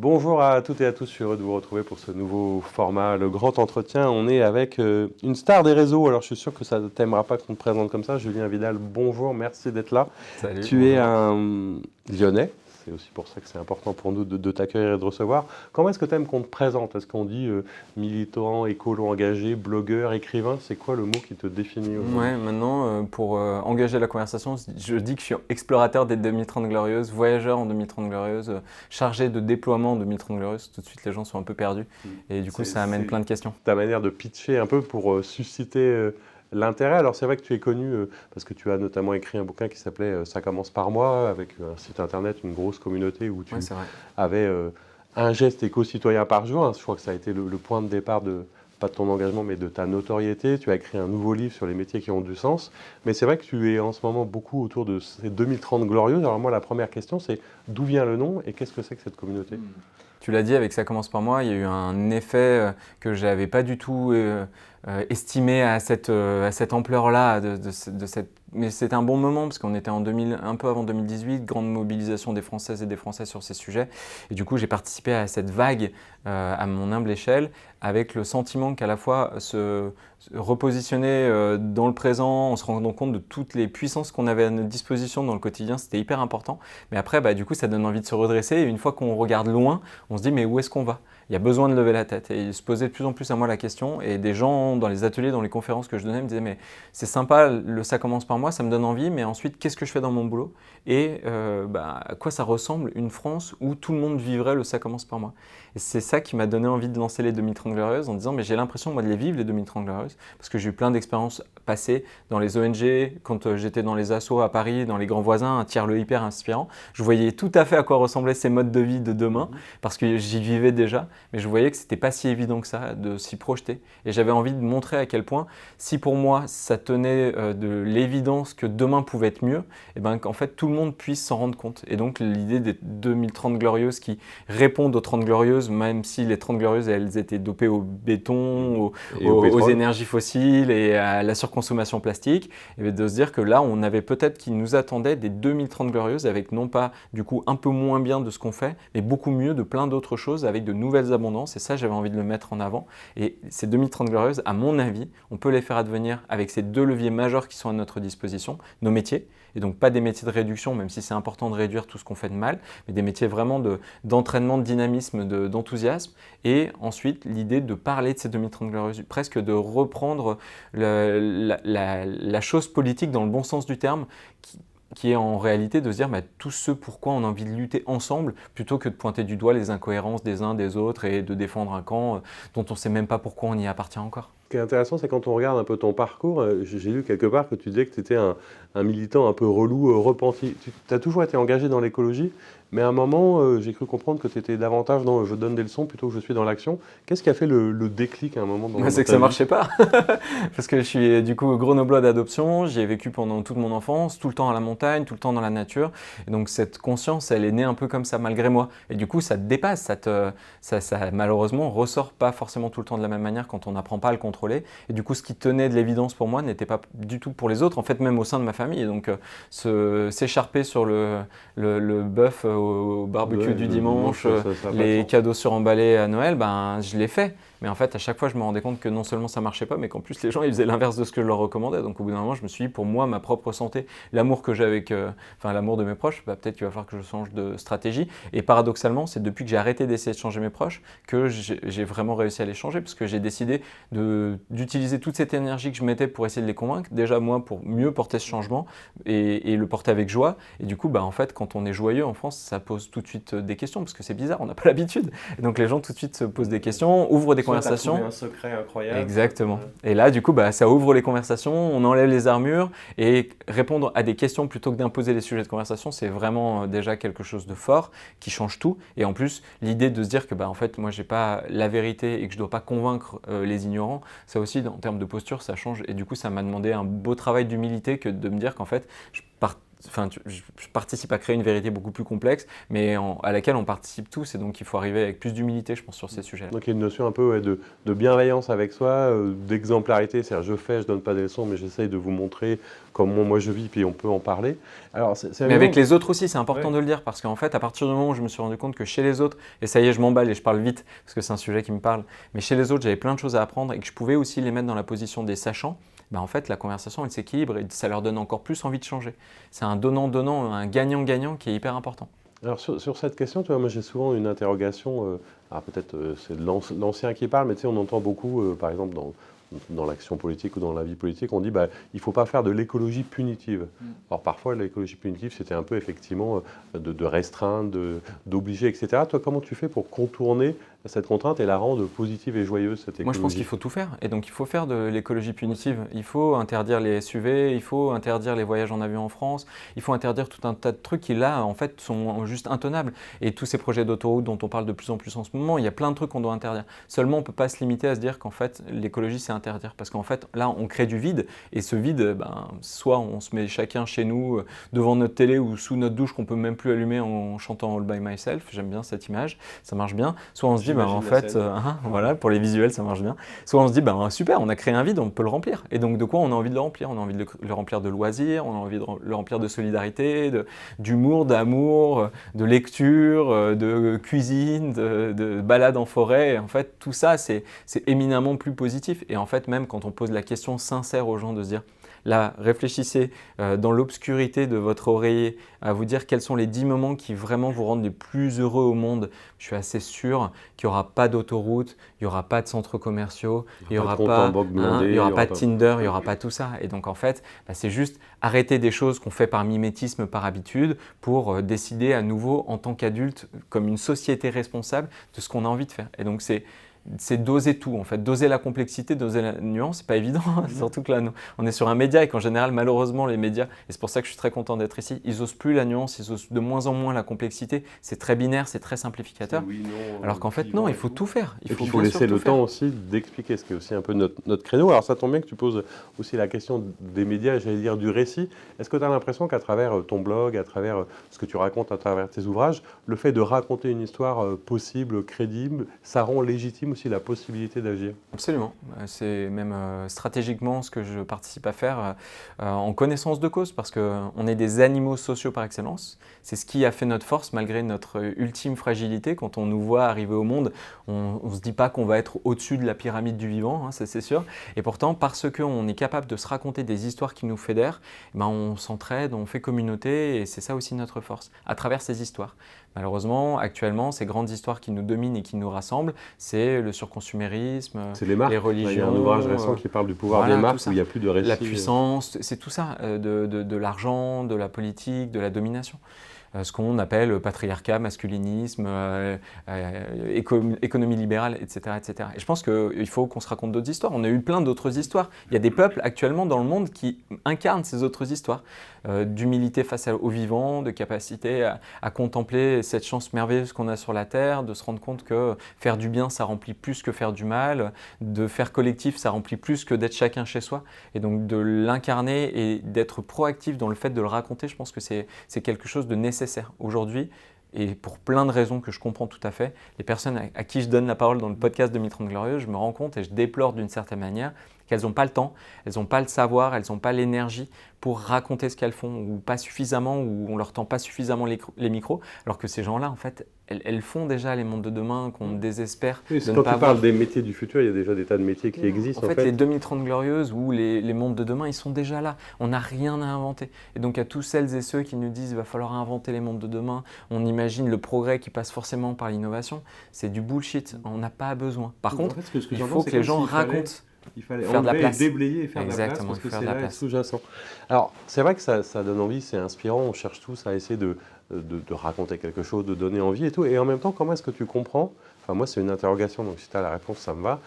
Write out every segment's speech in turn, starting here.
Bonjour à toutes et à tous, je suis heureux de vous retrouver pour ce nouveau format, le grand entretien. On est avec une star des réseaux, alors je suis sûr que ça ne t'aimera pas qu'on te présente comme ça. Julien Vidal, bonjour, merci d'être là. Salut, Tu es bonjour. un Lyonnais, c'est aussi pour ça que c'est important pour nous de t'accueillir et de recevoir. Comment est-ce que tu aimes qu'on te présente? Est-ce qu'on dit militant, écolo engagé, blogueur, écrivain? C'est quoi le mot qui te définit aujourd'hui? Ouais, maintenant, pour engager la conversation, je dis que je suis explorateur des 2030 Glorieuses, voyageur en 2030 Glorieuses, chargé de déploiement en 2030 Glorieuses. Tout de suite, les gens sont un peu perdus. Et du coup, ça amène plein de questions. Ta manière de pitcher un peu pour susciter l'intérêt. Alors c'est vrai que tu es connu parce que tu as notamment écrit un bouquin qui s'appelait Ça commence par moi, avec un site internet, une grosse communauté où tu Ouais, c'est vrai. avais un geste éco-citoyen par jour. Hein. Je crois que ça a été le point de départ de, pas de ton engagement, mais de ta notoriété. Tu as écrit un nouveau livre sur les métiers qui ont du sens. Mais c'est vrai que tu es en ce moment beaucoup autour de ces 2030 glorieuses. Alors moi, la première question, c'est d'où vient le nom et qu'est-ce que c'est que cette communauté? Tu l'as dit, avec Ça commence par moi, il y a eu un effet que je n'avais pas du tout estimé à cette ampleur-là. Mais c'était un bon moment parce qu'on était en 2000, un peu avant 2018, grande mobilisation des Françaises et des Français sur ces sujets. Et du coup, j'ai participé à cette vague à mon humble échelle avec le sentiment qu'à la fois se repositionner dans le présent en se rendant compte de toutes les puissances qu'on avait à notre disposition dans le quotidien, c'était hyper important. Mais après, du coup, ça donne envie de se redresser. Et une fois qu'on regarde loin, on se dit mais où est-ce qu'on va? Il y a besoin de lever la tête. Et il se posait de plus en plus à moi la question. Et des gens dans les ateliers, dans les conférences que je donnais me disaient mais c'est sympa, ça commence par moi, ça me donne envie, mais ensuite qu'est-ce que je fais dans mon boulot? Et à quoi ça ressemble une France où tout le monde vivrait le ça commence par moi? Et c'est ça qui m'a donné envie de lancer les 2030 Glorieuses en disant mais j'ai l'impression moi de les vivre les 2030 Glorieuses parce que j'ai eu plein d'expériences passées dans les ONG, quand j'étais dans les assos à Paris, dans les grands voisins, un tiers-le hyper inspirant. Je voyais tout à fait à quoi ressemblaient ces modes de vie de demain parce que j'y vivais déjà, mais je voyais que c'était pas si évident que ça de s'y projeter. Et j'avais envie de montrer à quel point, si pour moi ça tenait de l'évidence que demain pouvait être mieux, et qu'en fait tout le monde puisse s'en rendre compte. Et donc l'idée des 2030 Glorieuses qui répondent aux 30 Glorieuses, même si les 30 Glorieuses elles étaient dopées au béton, Et au aux pétrole? énergies fossiles et à la surconsommation plastique, et de se dire que là on avait peut-être qui nous attendait des 2030 Glorieuses avec non pas du coup un peu moins bien de ce qu'on fait, mais beaucoup mieux de plein d'autres choses avec de nouvelles abondances. Et ça, j'avais envie de le mettre en avant. Et ces 2030 Glorieuses, à mon avis, on peut les faire advenir avec ces deux leviers majeurs qui sont à notre disposition, nos métiers, et donc pas des métiers de réduction, même si c'est important de réduire tout ce qu'on fait de mal, mais des métiers vraiment d'entraînement, de dynamisme, d'enthousiasme. Et ensuite, l'idée de parler de ces 2030 Glorieuses, presque de reprendre la chose politique dans le bon sens du terme, qui est en réalité de se dire tout ce pourquoi on a envie de lutter ensemble plutôt que de pointer du doigt les incohérences des uns des autres et de défendre un camp dont on ne sait même pas pourquoi on y appartient encore. Ce qui est intéressant, c'est quand on regarde un peu ton parcours, j'ai lu quelque part que tu disais que tu étais un militant un peu relou, repenti. Tu as toujours été engagé dans l'écologie, mais à un moment, j'ai cru comprendre que tu étais davantage dans je donne des leçons plutôt que je suis dans l'action. Qu'est-ce qui a fait le déclic à un moment dans C'est que ta ça vie? marchait pas. Parce que je suis du coup grenoblois d'adoption, j'y ai vécu pendant toute mon enfance, tout le temps à la montagne, tout le temps dans la nature. Et donc cette conscience, elle est née un peu comme ça malgré moi. Et du coup, ça te dépasse, ça malheureusement ressort pas forcément tout le temps de la même manière quand on n'apprend pas à le contrôler. Et du coup, ce qui tenait de l'évidence pour moi n'était pas du tout pour les autres, en fait même au sein de ma famille. Et donc s'écharper sur le bœuf au barbecue Ouais, du le dimanche, dimanche, ça n'a pas de les sens. cadeaux suremballés à Noël, je l'ai fait. Mais en fait, à chaque fois, je me rendais compte que non seulement ça marchait pas, mais qu'en plus, les gens, ils faisaient l'inverse de ce que je leur recommandais. Donc, au bout d'un moment, je me suis dit, pour moi, ma propre santé, l'amour que j'ai avec, l'amour de mes proches, peut-être qu'il va falloir que je change de stratégie. Et paradoxalement, c'est depuis que j'ai arrêté d'essayer de changer mes proches que j'ai vraiment réussi à les changer, parce que j'ai décidé d'utiliser toute cette énergie que je mettais pour essayer de les convaincre. Déjà, moi, pour mieux porter ce changement et le porter avec joie. Et du coup, en fait, quand on est joyeux en France, ça pose tout de suite des questions, parce que c'est bizarre, on n'a pas l'habitude. Et donc, les gens tout de suite se posent des questions, ouvrent des Soit tu as trouvé conversations. un secret incroyable, soit... Exactement. Et là, du coup, ça ouvre les conversations, on enlève les armures et répondre à des questions plutôt que d'imposer les sujets de conversation, c'est vraiment déjà quelque chose de fort qui change tout. Et en plus, l'idée de se dire que, en fait, moi, j'ai pas la vérité et que je dois pas convaincre les ignorants, ça aussi, en termes de posture, ça change. Et du coup, ça m'a demandé un beau travail d'humilité que de me dire qu'en fait, je participe à créer une vérité beaucoup plus complexe, mais à laquelle on participe tous. Et donc, il faut arriver avec plus d'humilité, je pense, sur ces sujets-là. Donc il y a une notion un peu de bienveillance avec soi, d'exemplarité, c'est-à-dire je donne pas des leçons, mais j'essaye de vous montrer comment moi je vis, puis on peut en parler. Alors, mais avec les autres aussi, c'est important de le dire, parce qu'en fait, à partir du moment où je me suis rendu compte que chez les autres, et ça y est, je m'emballe et je parle vite, parce que c'est un sujet qui me parle, mais chez les autres, j'avais plein de choses à apprendre et que je pouvais aussi les mettre dans la position des sachants, en fait, la conversation, elle s'équilibre et ça leur donne encore plus envie de changer. C'est un donnant-donnant, un gagnant-gagnant qui est hyper important. Alors sur cette question, tu vois, moi j'ai souvent une interrogation, alors peut-être c'est de l'ancien qui parle, mais tu sais, on entend beaucoup, par exemple dans l'action politique ou dans la vie politique, on dit il ne faut pas faire de l'écologie punitive. Alors parfois l'écologie punitive c'était un peu effectivement de restreindre, d'obliger, etc. Toi comment tu fais pour contourner cette contrainte et la rendre positive et joyeuse, cette écologie? Moi, je pense qu'il faut tout faire. Et donc, il faut faire de l'écologie punitive. Il faut interdire les SUV, il faut interdire les voyages en avion en France, il faut interdire tout un tas de trucs qui, là, en fait, sont juste intenables. Et tous ces projets d'autoroute dont on parle de plus en plus en ce moment, il y a plein de trucs qu'on doit interdire. Seulement, on ne peut pas se limiter à se dire qu'en fait, l'écologie, c'est interdire. Parce qu'en fait, là, on crée du vide. Et ce vide, soit on se met chacun chez nous, devant notre télé ou sous notre douche qu'on ne peut même plus allumer en chantant All by Myself. J'aime bien cette image, ça marche bien. Soit on se dit, en fait, voilà, pour les visuels, ça marche bien. Soit on se dit, super, on a créé un vide, on peut le remplir. Et donc, de quoi on a envie de le remplir? On a envie de le remplir de loisirs, on a envie de le remplir de solidarité, d'humour, d'amour, de lecture, de cuisine, de balade en forêt. Et en fait, tout ça, c'est éminemment plus positif. Et en fait, même quand on pose la question sincère aux gens de se dire, là, réfléchissez dans l'obscurité de votre oreiller à vous dire quels sont les 10 moments qui vraiment vous rendent les plus heureux au monde. Je suis assez sûr qu'il n'y aura pas d'autoroute, il n'y aura pas de centres commerciaux, il n'y aura pas de Tinder, il n'y aura pas tout ça. Et donc en fait, c'est juste arrêter des choses qu'on fait par mimétisme, par habitude, pour décider à nouveau en tant qu'adulte, comme une société responsable, de ce qu'on a envie de faire. Et donc c'est doser tout en fait, doser la complexité, doser la nuance, c'est pas évident, surtout que là on est sur un média et qu'en général malheureusement les médias, et c'est pour ça que je suis très content d'être ici, ils osent plus la nuance, ils osent de moins en moins la complexité, c'est très binaire, c'est très simplificateur, oui, non, alors qu'en fait non, il faut tout faire. Il faut laisser le temps aussi d'expliquer, ce qui est aussi un peu notre créneau. Alors ça tombe bien que tu poses aussi la question des médias, j'allais dire du récit. Est-ce que tu as l'impression qu'à travers ton blog, à travers ce que tu racontes, à travers tes ouvrages, le fait de raconter une histoire possible, crédible, ça rend légitime aussi la possibilité d'agir? Absolument, c'est même stratégiquement ce que je participe à faire en connaissance de cause, parce qu'on est des animaux sociaux par excellence. C'est ce qui a fait notre force malgré notre ultime fragilité. Quand on nous voit arriver au monde, on ne se dit pas qu'on va être au-dessus de la pyramide du vivant, ça c'est sûr. Et pourtant, parce qu'on est capable de se raconter des histoires qui nous fédèrent, on s'entraide, on fait communauté, et c'est ça aussi notre force, à travers ces histoires. Malheureusement, actuellement, ces grandes histoires qui nous dominent et qui nous rassemblent, c'est le surconsumérisme, les religions. Il y a un ouvrage récent qui parle du pouvoir des marques où il n'y a plus de récit. La puissance, c'est tout ça, de l'argent, de la politique, de la domination. Ce qu'on appelle patriarcat, masculinisme, économie libérale, etc., etc. Et je pense qu'il faut qu'on se raconte d'autres histoires. On a eu plein d'autres histoires. Il y a des peuples actuellement dans le monde qui incarnent ces autres histoires, d'humilité face au vivant, de capacité à contempler cette chance merveilleuse qu'on a sur la Terre, de se rendre compte que faire du bien, ça remplit plus que faire du mal, de faire collectif, ça remplit plus que d'être chacun chez soi. Et donc de l'incarner et d'être proactif dans le fait de le raconter, je pense que c'est quelque chose de nécessaire. Aujourd'hui, et pour plein de raisons que je comprends tout à fait, les personnes à qui je donne la parole dans le podcast 2030 Glorieux, je me rends compte et je déplore d'une certaine manière qu'elles n'ont pas le temps, elles n'ont pas le savoir, elles n'ont pas l'énergie pour raconter ce qu'elles font, ou pas suffisamment, ou on leur tend pas suffisamment les micros, alors que ces gens-là, en fait, elles font déjà les mondes de demain qu'on désespère de ne pas voir. Quand tu parles des métiers du futur, il y a déjà des tas de métiers qui existent. En fait, les 2030 Glorieuses ou les mondes de demain, ils sont déjà là. On n'a rien à inventer. Et donc, à tous celles et ceux qui nous disent qu'il va falloir inventer les mondes de demain, on imagine le progrès qui passe forcément par l'innovation, c'est du bullshit. On n'a pas besoin. Par contre, il faut que les gens racontent. Il fallait faire de la place. Déblayer et faire de la place parce que c'est là sous-jacent. Alors, c'est vrai que ça donne envie, c'est inspirant, on cherche tous à essayer de raconter quelque chose, de donner envie et tout. Et en même temps, comment est-ce que tu comprends, enfin moi c'est une interrogation, donc si tu as la réponse, ça me va,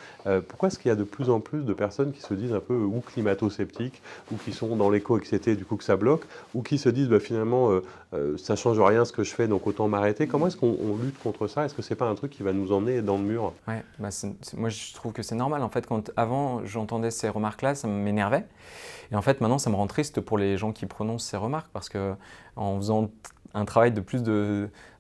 pourquoi est-ce qu'il y a de plus en plus de personnes qui se disent un peu ou climato-sceptiques, ou qui sont dans l'éco-anxiété, du coup que ça bloque, ou qui se disent finalement ça change rien ce que je fais, donc autant m'arrêter. Comment est-ce qu'on lutte contre ça? Est-ce que c'est pas un truc qui va nous emmener dans le mur? Ouais, moi je trouve que c'est normal. En fait, quand avant j'entendais ces remarques-là, ça m'énervait. Et en fait, maintenant, ça me rend triste pour les gens qui prononcent ces remarques parce que en faisant un travail de plus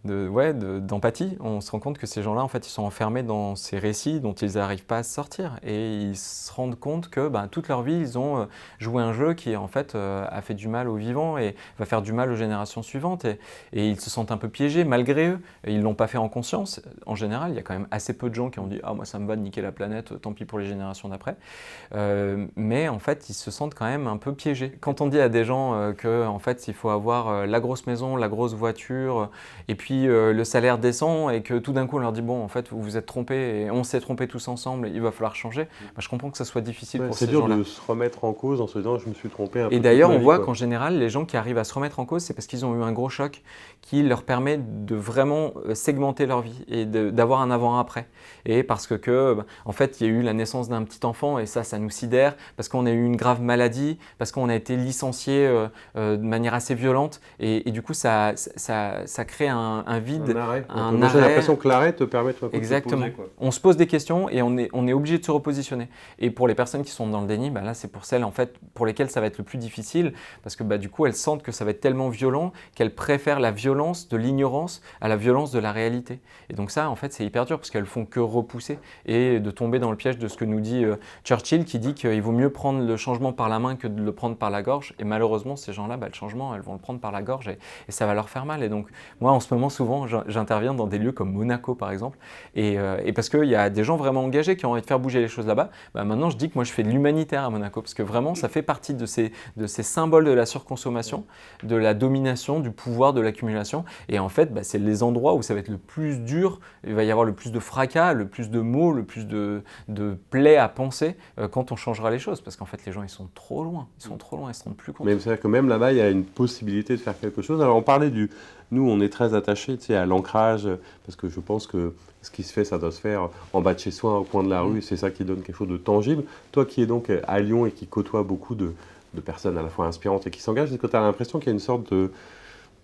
d'empathie, on se rend compte que ces gens-là, en fait, ils sont enfermés dans ces récits dont ils n'arrivent pas à se sortir. Et ils se rendent compte que toute leur vie, ils ont joué un jeu qui, en fait, a fait du mal aux vivants et va faire du mal aux générations suivantes. Et ils se sentent un peu piégés, malgré eux. Et ils ne l'ont pas fait en conscience. En général, il y a quand même assez peu de gens qui ont dit « Ah, moi, ça me va de niquer la planète, tant pis pour les générations d'après ». Mais en fait, ils se sentent quand même un peu piégés. Quand on dit à des gens que, en fait, il faut avoir la grosse maison, la grosse voiture, et puis le salaire descend, et que tout d'un coup on leur dit bon, en fait, vous vous êtes trompés, et on s'est trompés tous ensemble, il va falloir changer. Je comprends que ça soit difficile pour ces gens-là. C'est dur de se remettre en cause en se disant je me suis trompé un peu. Et d'ailleurs, on voit qu'en général, les gens qui arrivent à se remettre en cause, c'est parce qu'ils ont eu un gros choc qui leur permet de vraiment segmenter leur vie et d'avoir un avant-après. Et parce que, en fait, il y a eu la naissance d'un petit enfant, et ça nous sidère, parce qu'on a eu une grave maladie, parce qu'on a été licencié de manière assez violente, et du coup, ça crée un vide, un arrêt. J'ai l'impression que l'arrêt te permet de se poser. Exactement. On se pose des questions et on est obligé de se repositionner. Et pour les personnes qui sont dans le déni, là, c'est pour celles en fait, pour lesquelles ça va être le plus difficile, parce que du coup, elles sentent que ça va être tellement violent qu'elles préfèrent la violence de l'ignorance à la violence de la réalité. Et donc ça, en fait, c'est hyper dur, parce qu'elles font que repousser et de tomber dans le piège de ce que nous dit Churchill, qui dit qu'il vaut mieux prendre le changement par la main que de le prendre par la gorge. Et malheureusement, ces gens-là, le changement, elles vont le prendre par la gorge, et ça va leur faire mal. Et donc, moi, en ce moment, souvent, j'interviens dans des lieux comme Monaco, par exemple, et parce qu'il y a des gens vraiment engagés qui ont envie de faire bouger les choses là-bas. Maintenant, je dis que moi, je fais de l'humanitaire à Monaco, parce que vraiment, ça fait partie de ces symboles de la surconsommation, de la domination, du pouvoir, de l'accumulation. Et en fait, c'est les endroits où ça va être le plus dur, il va y avoir le plus de fracas, le plus de mots, le plus de plaies à penser quand on changera les choses. Parce qu'en fait, les gens, ils sont trop loin, ils se rendent plus compte. Mais c'est-à-dire que même là-bas, il y a une possibilité de faire quelque chose. Alors, on parlait nous, on est très attachés à l'ancrage, parce que je pense que ce qui se fait, ça doit se faire en bas de chez soi, au coin de la rue, c'est ça qui donne quelque chose de tangible. Toi qui es donc à Lyon et qui côtoie beaucoup de personnes à la fois inspirantes et qui s'engagent, est-ce que tu as l'impression qu'il y a une sorte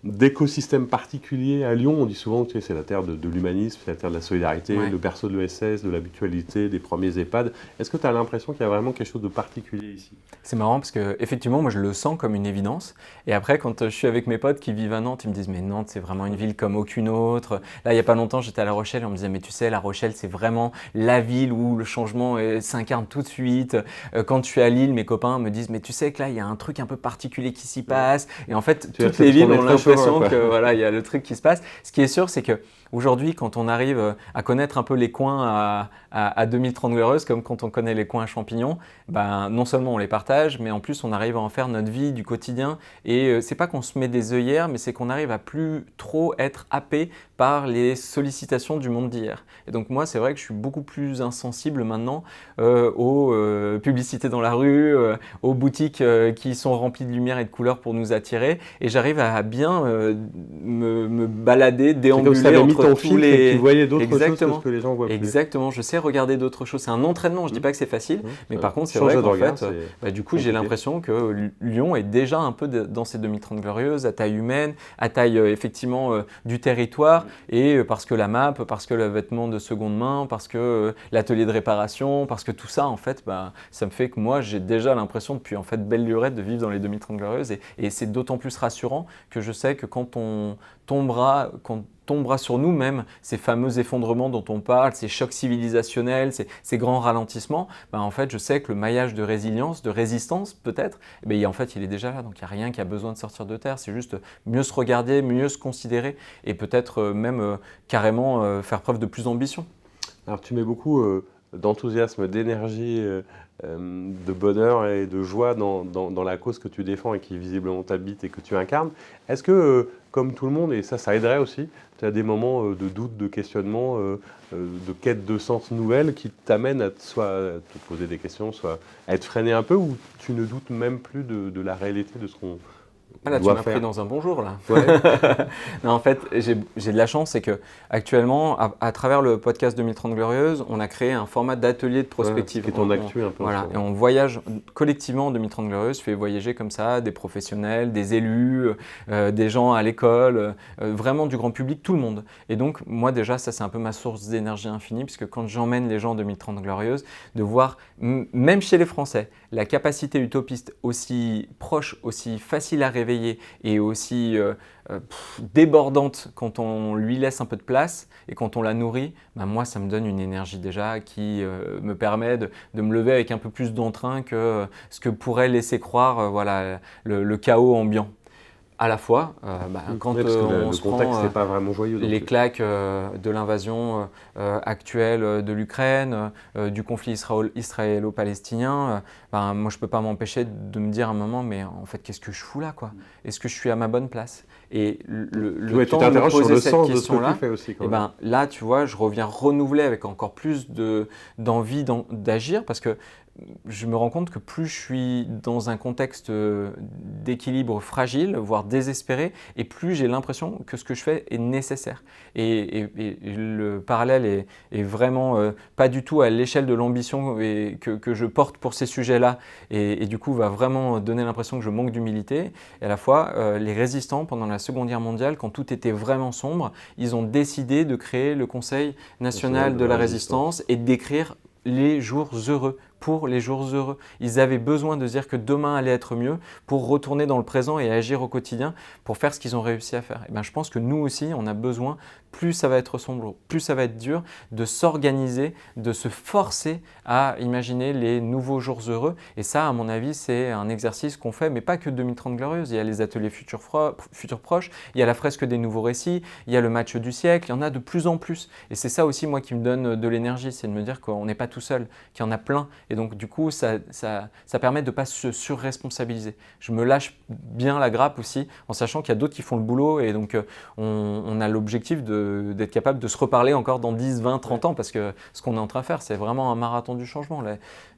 d'écosystème particulier à Lyon? On dit souvent que c'est la terre de l'humanisme, c'est la terre de la solidarité, le berceau de l'ESS, de la mutualité, des premiers EHPAD. Est-ce que tu as l'impression qu'il y a vraiment quelque chose de particulier ici? C'est marrant parce que effectivement, moi je le sens comme une évidence. Et après, quand je suis avec mes potes qui vivent à Nantes, ils me disent mais Nantes c'est vraiment une ville comme aucune autre. Là, il n'y a pas longtemps, j'étais à La Rochelle et on me disait mais tu sais, La Rochelle c'est vraiment la ville où le changement s'incarne tout de suite. Quand je suis à Lille, mes copains me disent mais tu sais que là il y a un truc un peu particulier qui s'y passe. Et en fait, toutes les villes ont l'impression que voilà, il y a le truc qui se passe. Ce qui est sûr, c'est que aujourd'hui, quand on arrive à connaître un peu les coins à 2030 glorieuses, comme quand on connaît les coins à champignons, non seulement on les partage, mais en plus on arrive à en faire notre vie du quotidien. Et c'est pas qu'on se met des œillères, mais c'est qu'on arrive à plus trop être happé par les sollicitations du monde d'hier. Et donc moi, c'est vrai que je suis beaucoup plus insensible maintenant aux publicités dans la rue, aux boutiques qui sont remplies de lumière et de couleurs pour nous attirer. Et j'arrive à bien me balader, déambuler entre tous les... Tu voyais d'autres choses que les gens voient plus. Exactement, je sais regarder d'autres choses. C'est un entraînement, je dis pas que c'est facile, mais par contre, c'est vrai qu'en fait, du coup, j'ai l'impression que Lyon est déjà un peu dans ces 2030 glorieuses, à taille humaine, à taille effectivement du territoire, et parce que la map, parce que le vêtement de seconde main, parce que l'atelier de réparation, parce que tout ça, en fait, ça me fait que moi, j'ai déjà l'impression depuis en fait belle lurette de vivre dans les 2030 glorieuses, et c'est d'autant plus rassurant que je sais que quand on tombera sur nous-mêmes, ces fameux effondrements dont on parle, ces chocs civilisationnels, ces grands ralentissements, en fait, je sais que le maillage de résilience, de résistance peut-être, en fait, il est déjà là. Donc, il n'y a rien qui a besoin de sortir de terre. C'est juste mieux se regarder, mieux se considérer et peut-être même carrément faire preuve de plus d'ambition. Alors, tu mets beaucoup d'enthousiasme, d'énergie, de bonheur et de joie dans la cause que tu défends et qui visiblement t'habite et que tu incarnes. Est-ce que, comme tout le monde, et ça aiderait aussi, tu as des moments de doute, de questionnement, de quête de sens nouvelle qui t'amènent à soit te poser des questions, soit à être freiné un peu, ou tu ne doutes même plus de la réalité de ce Ah là, tu doit m'as faire. pris dans un bon jour, là. Ouais. Non, en fait, j'ai de la chance, c'est que actuellement, à travers le podcast 2030 Glorieuses, on a créé un format d'atelier de prospective. Ce qui est ton actu un peu. Voilà, et on voyage collectivement en 2030 Glorieuses, fait voyager comme ça des professionnels, des élus, des gens à l'école, vraiment du grand public, tout le monde. Et donc, moi déjà, ça c'est un peu ma source d'énergie infinie, puisque quand j'emmène les gens en 2030 Glorieuses, de voir, même chez les Français, la capacité utopiste aussi proche, aussi facile à réveiller et aussi débordante quand on lui laisse un peu de place et quand on la nourrit, ben moi ça me donne une énergie déjà qui me permet de me lever avec un peu plus d'entrain que ce que pourrait laisser croire voilà, le chaos ambiant. À la fois, quand parce que on le se contexte prend n'est pas vraiment joyeux. les claques de l'invasion actuelle de l'Ukraine, du conflit israélo-palestinien, moi je ne peux pas m'empêcher de me dire à un moment, mais en fait qu'est-ce que je fous là quoi? Est-ce que je suis à ma bonne place? Et le temps tu de me t'interroges sur poser le cette sens de ce que question-là, tu fais aussi. Quand et même. là tu vois, je reviens renouveler avec encore plus d'envie d'agir parce que je me rends compte que plus je suis dans un contexte d'équilibre fragile, voire désespéré, et plus j'ai l'impression que ce que je fais est nécessaire. Et le parallèle est vraiment pas du tout à l'échelle de l'ambition que je porte pour ces sujets-là, et du coup va vraiment donner l'impression que je manque d'humilité. Et à la fois, les résistants, pendant la Seconde Guerre mondiale, quand tout était vraiment sombre, ils ont décidé de créer le Conseil national de la résistance et d'écrire les jours heureux, pour les jours heureux. Ils avaient besoin de dire que demain allait être mieux pour retourner dans le présent et agir au quotidien pour faire ce qu'ils ont réussi à faire. Et je pense que nous aussi, on a besoin, plus ça va être sombre, plus ça va être dur, de s'organiser, de se forcer à imaginer les nouveaux jours heureux. Et ça, à mon avis, c'est un exercice qu'on fait, mais pas que 2030 Glorieuses. Il y a les ateliers futurs proches, il y a la fresque des nouveaux récits, il y a le match du siècle, il y en a de plus en plus. Et c'est ça aussi, moi, qui me donne de l'énergie, c'est de me dire qu'on n'est pas tout seul, qu'il y en a plein. Et donc, du coup, ça permet de ne pas se surresponsabiliser. Je me lâche bien la grappe aussi, en sachant qu'il y a d'autres qui font le boulot. Et donc, on a l'objectif d'être capable de se reparler encore dans 10, 20, 30 ans, parce que ce qu'on est en train de faire, c'est vraiment un marathon du changement.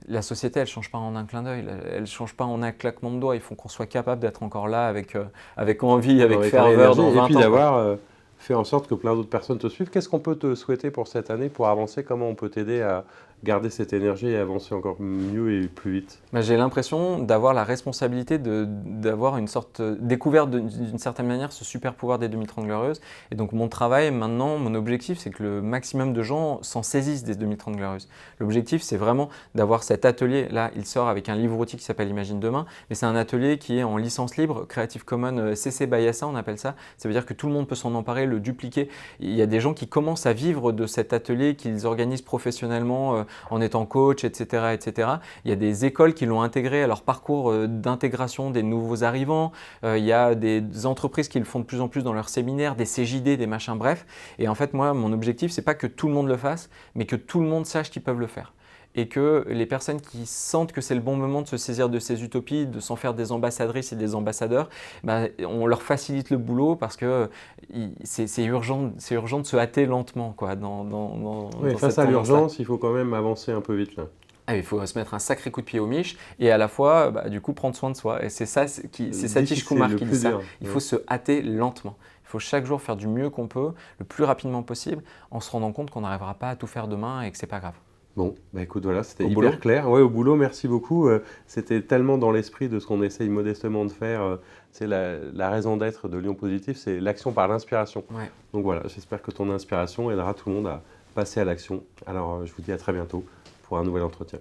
La société, elle ne change pas en un clin d'œil, elle ne change pas en un claquement de doigts. Il faut qu'on soit capable d'être encore là avec envie, avec ferveur dans 20 ans. Et puis d'avoir fait en sorte que plein d'autres personnes te suivent. Qu'est-ce qu'on peut te souhaiter pour cette année, pour avancer? Comment on peut t'aider à garder cette énergie et avancer encore mieux et plus vite? J'ai l'impression d'avoir la responsabilité d'avoir une sorte découverte d'une certaine manière ce super pouvoir des 2030 Glorieuses. Et donc mon travail maintenant, mon objectif, c'est que le maximum de gens s'en saisissent des 2030 Glorieuses. L'objectif, c'est vraiment d'avoir cet atelier. Là, il sort avec un livre outil qui s'appelle Imagine demain, mais c'est un atelier qui est en licence libre, Creative Commons CC by SA, on appelle ça. Ça veut dire que tout le monde peut s'en emparer, le dupliquer. Il y a des gens qui commencent à vivre de cet atelier qu'ils organisent professionnellement en étant coach, etc., etc. Il y a des écoles qui l'ont intégré à leur parcours d'intégration des nouveaux arrivants. Il y a des entreprises qui le font de plus en plus dans leurs séminaires, des CJD, des machins, bref. Et en fait, moi, mon objectif, c'est pas que tout le monde le fasse, mais que tout le monde sache qu'ils peuvent le faire. Et que les personnes qui sentent que c'est le bon moment de se saisir de ces utopies, de s'en faire des ambassadrices et des ambassadeurs, on leur facilite le boulot parce que c'est urgent de se hâter lentement quoi, dans face à l'urgence, il faut quand même avancer un peu vite là. Il faut se mettre un sacré coup de pied au miche et à la fois du coup prendre soin de soi. Et c'est ça, c'est Satish Kumar qui dit ça. Il faut se hâter lentement. Il faut chaque jour faire du mieux qu'on peut, le plus rapidement possible, en se rendant compte qu'on n'arrivera pas à tout faire demain et que c'est pas grave. Bon, écoute, voilà, c'était hyper clair. Ouais, au boulot, merci beaucoup. C'était tellement dans l'esprit de ce qu'on essaye modestement de faire. C'est la raison d'être de Lyon Positif, c'est l'action par l'inspiration. Ouais. Donc voilà, j'espère que ton inspiration aidera tout le monde à passer à l'action. Alors, je vous dis à très bientôt pour un nouvel entretien.